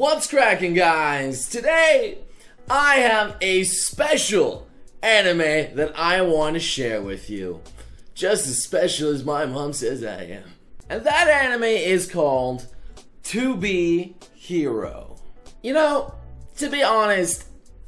What's cracking, guys? Today I have a special anime that I want to share with you. Just as special as my mom says I am. And that anime is called To Be Hero. You know, to be honest,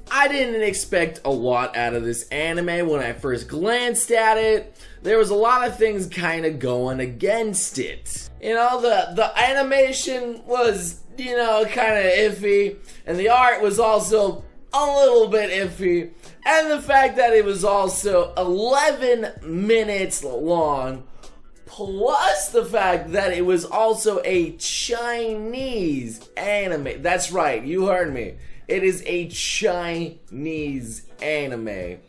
I didn't expect a lot out of this anime when I first glanced at it. There was a lot of things kind of going against it. You know, the animation was, you know, kind of iffy, and the art was also a little bit iffy, and the fact that it was also 11 minutes long, plus the fact that it was also a Chinese anime. That's right, you heard me. It is a Chinese anime.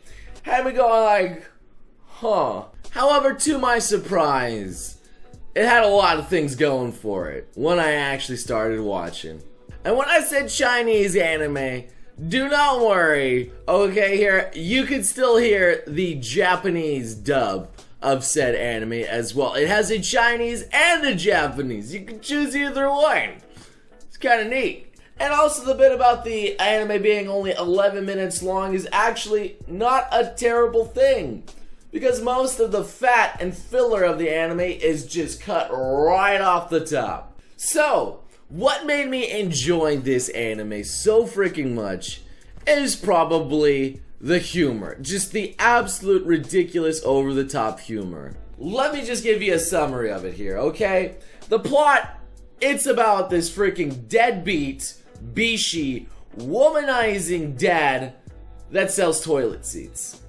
Had me going like, huh. However, to my surprise, it had a lot of things going for it when I actually started watching. And when I said Chinese anime, do not worry, okay, here, you can still hear the Japanese dub of said anime as well. It has a Chinese and a Japanese. You can choose either one. It's kind of neat. And also the bit about the anime being only 11 minutes long is actually not a terrible thing, because most of the fat and filler of the anime is just cut right off the top. So, what made me enjoy this anime so freaking much is probably the humor. Just the absolute ridiculous over-the-top humor. Let me just give you a summary of it here, okay? The plot, it's about this freaking deadbeat, bishi, womanizing dad that sells toilet seats.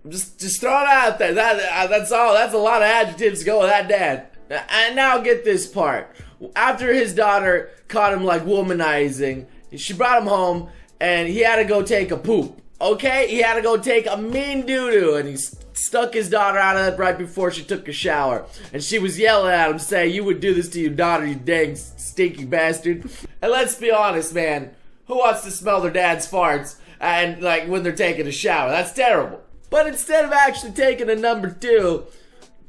Just throw it out there. That's all. That's a lot of adjectives to go with that dad. And now get this part. After his daughter caught him like womanizing, she brought him home and he had to go take a poop. Okay? He had to go take a mean doo-doo, and he stuck his daughter out of it right before she took a shower. And she was yelling at him saying, "You would do this to your daughter, you dang stinky bastard." And let's be honest, man. Who wants to smell their dad's farts and like when they're taking a shower? That's terrible. But instead of actually taking a number two,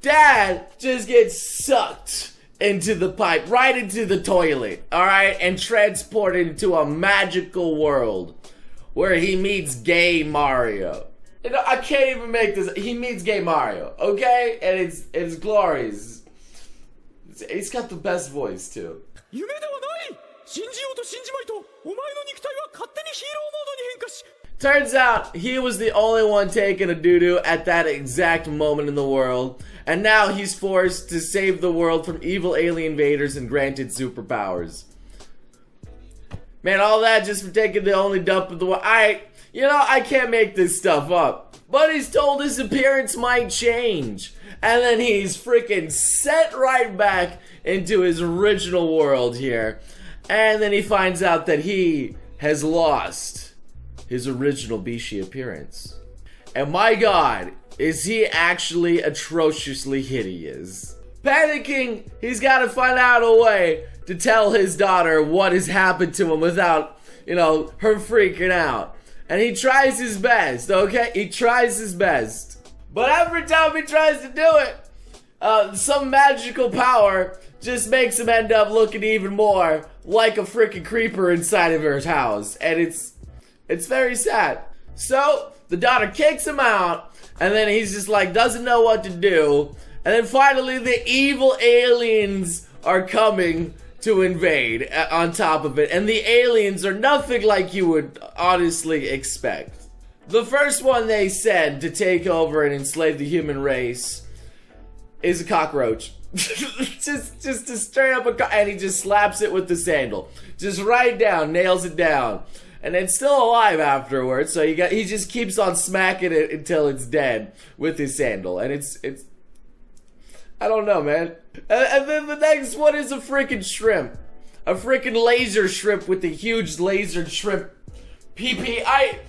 dad just gets sucked into the pipe, right into the toilet, alright? And transported into a magical world where he meets gay Mario. You know, I can't even make this. He meets gay Mario, okay? And it's glorious. He's got the best voice, too. Turns out, he was the only one taking a doo-doo at that exact moment in the world, and now he's forced to save the world from evil alien invaders and granted superpowers. Man, all that just for taking the only dump of the world. You know, I can't make this stuff up. But he's told his appearance might change, and then he's freaking sent right back into his original world here. And then he finds out that he has lost his original Bishi appearance. And my god, is he actually atrociously hideous. Panicking, he's got to find out a way to tell his daughter what has happened to him without, you know, her freaking out. And he tries his best, okay? He tries his best. But every time he tries to do it, some magical power just makes him end up looking even more like a freaking creeper inside of her house. And it's very sad. So, the daughter kicks him out, and then he's just like, doesn't know what to do. And then finally, the evil aliens are coming to invade on top of it. And the aliens are nothing like you would honestly expect. The first one they said to take over and enslave the human race is a cockroach. just to straight up and he just slaps it with the sandal. Just right down, nails it down. And it's still alive afterwards, so he just keeps on smacking it until it's dead with his sandal. And it's I don't know, man. And then the next one is a freaking shrimp. A freaking laser shrimp with a huge laser shrimp PP. I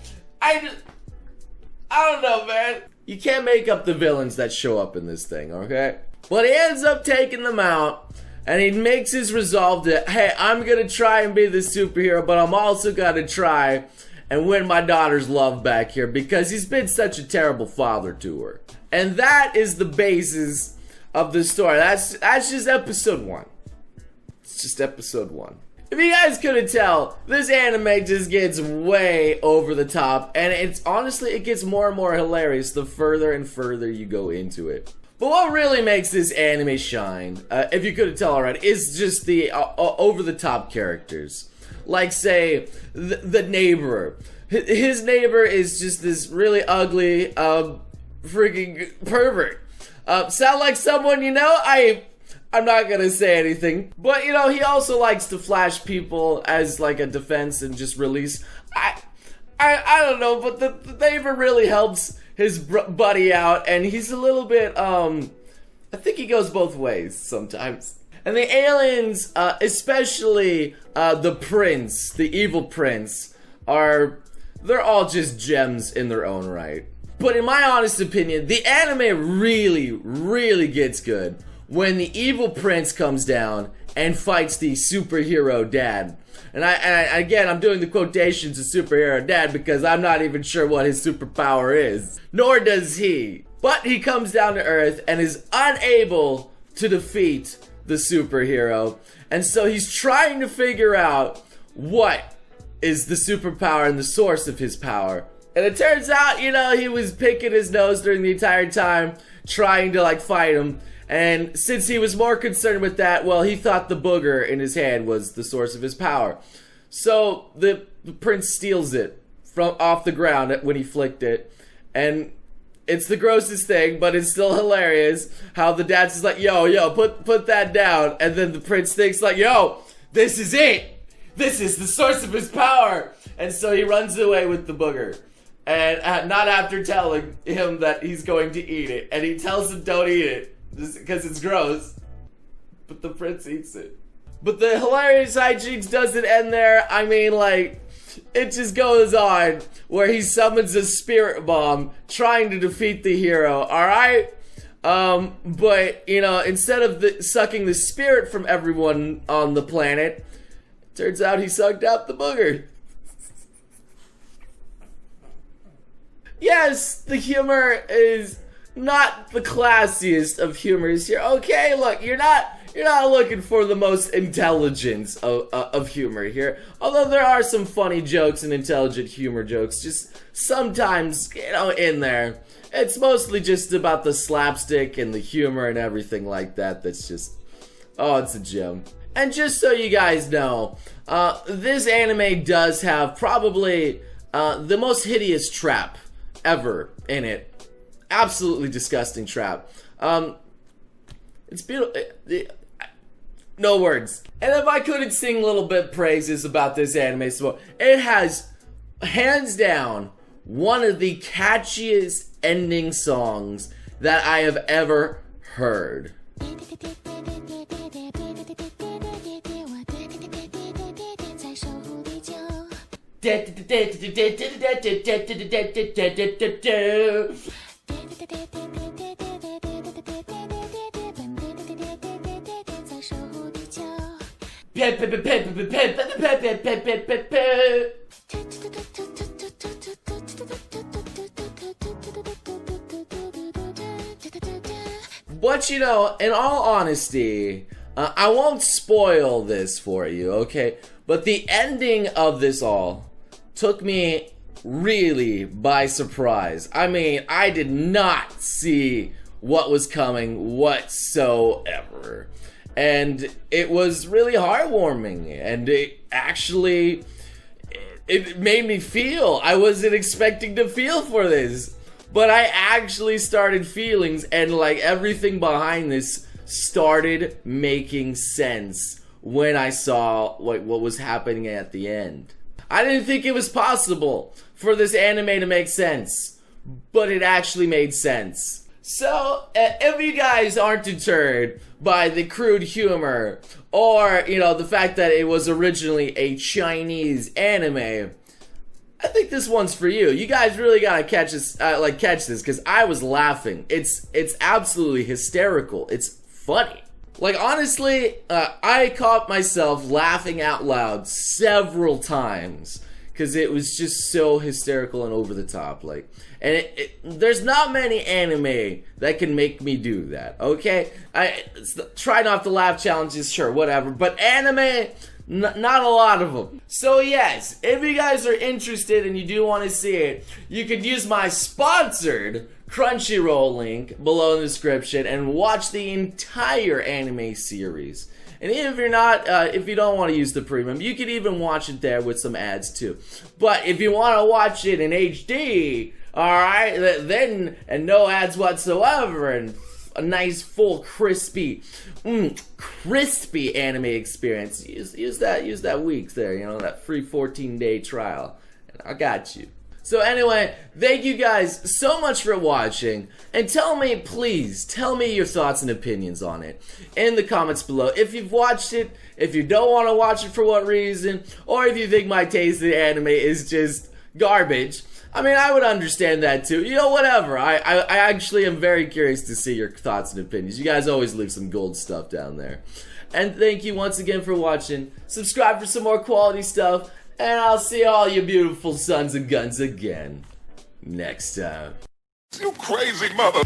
don't know, man. You can't make up the villains that show up in this thing, okay? But he ends up taking them out, and he makes his resolve that, hey, I'm gonna try and be the superhero, but I'm also gonna try and win my daughter's love back here because he's been such a terrible father to her. And that is the basis of the story. That's just episode 1. It's just episode 1. If you guys couldn't tell, this anime just gets way over the top, and it's honestly, it gets more and more hilarious the further and further you go into it. But what really makes this anime shine, if you couldn't tell already, is just the over-the-top characters. Like, say, the neighbor. His neighbor is just this really ugly, freaking pervert. Sound like someone you know? I'm not gonna say anything, but you know, he also likes to flash people as like a defense and just release. I don't know, but the neighbor really helps his buddy out, and he's a little bit, I think he goes both ways sometimes. And the aliens, especially the prince, the evil prince, they're all just gems in their own right. But in my honest opinion, the anime really, really gets good when the evil prince comes down and fights the superhero dad. And again, I'm doing the quotations of superhero dad because I'm not even sure what his superpower is. Nor does he. But he comes down to Earth and is unable to defeat the superhero. And so he's trying to figure out what is the superpower and the source of his power. And it turns out, you know, he was picking his nose during the entire time, trying to like fight him. And since he was more concerned with that, well, he thought the booger in his hand was the source of his power. So the prince steals it from off the ground when he flicked it. And it's the grossest thing, but it's still hilarious how the dad's just like, yo, put that down. And then the prince thinks like, yo, this is it. This is the source of his power. And so he runs away with the booger. And not after telling him that he's going to eat it. And he tells him don't eat it. Because it's gross. But the prince eats it. But the hilarious hijinks doesn't end there. I mean, like, it just goes on where he summons a spirit bomb trying to defeat the hero, alright? But, you know, instead of sucking the spirit from everyone on the planet, turns out he sucked out the booger. Yes, the humor is not the classiest of humors here. Okay, look, you're not looking for the most intelligence of humor here. Although there are some funny jokes and intelligent humor jokes, just sometimes, you know, in there. It's mostly just about the slapstick and the humor and everything like that. That's just, oh, it's a gem. And just so you guys know, this anime does have probably the most hideous trap ever in it. Absolutely disgusting trap. It's beautiful. No words. And if I couldn't sing a little bit praises about this anime, so it has, hands down, one of the catchiest ending songs that I have ever heard. But you know, in all honesty, I won't spoil this for you, okay? But the ending of this all took me really by surprise. I mean, I did not see what was coming whatsoever. And it was really heartwarming, and it actually, it made me feel. I wasn't expecting to feel for this, but I actually started feelings, and like everything behind this started making sense when I saw like what was happening at the end. I didn't think it was possible for this anime to make sense, but it actually made sense. So, if you guys aren't deterred by the crude humor, or, you know, the fact that it was originally a Chinese anime, I think this one's for you. You guys really gotta catch this, because I was laughing. It's absolutely hysterical. It's funny. Like, honestly, I caught myself laughing out loud several times. because it was just so hysterical and over the top. Like, and there's not many anime that can make me do that. Okay, try not to laugh challenges, sure, whatever. But anime, not a lot of them. So yes, if you guys are interested and you do want to see it, you could use my sponsored Crunchyroll link below in the description and watch the entire anime series. And even if you're not, if you don't want to use the premium, you could even watch it there with some ads too. But if you want to watch it in HD, alright, then, and no ads whatsoever, and a nice, full, crispy anime experience, use that week there, you know, that free 14-day trial. And I got you. So anyway, thank you guys so much for watching, and tell me, please, tell me your thoughts and opinions on it in the comments below. If you've watched it, if you don't want to watch it for what reason, or if you think my taste in anime is just garbage, I mean, I would understand that too. You know, whatever. I actually am very curious to see your thoughts and opinions. You guys always leave some gold stuff down there. And thank you once again for watching. Subscribe for some more quality stuff. And I'll see all you beautiful sons and guns again next time. You crazy mother...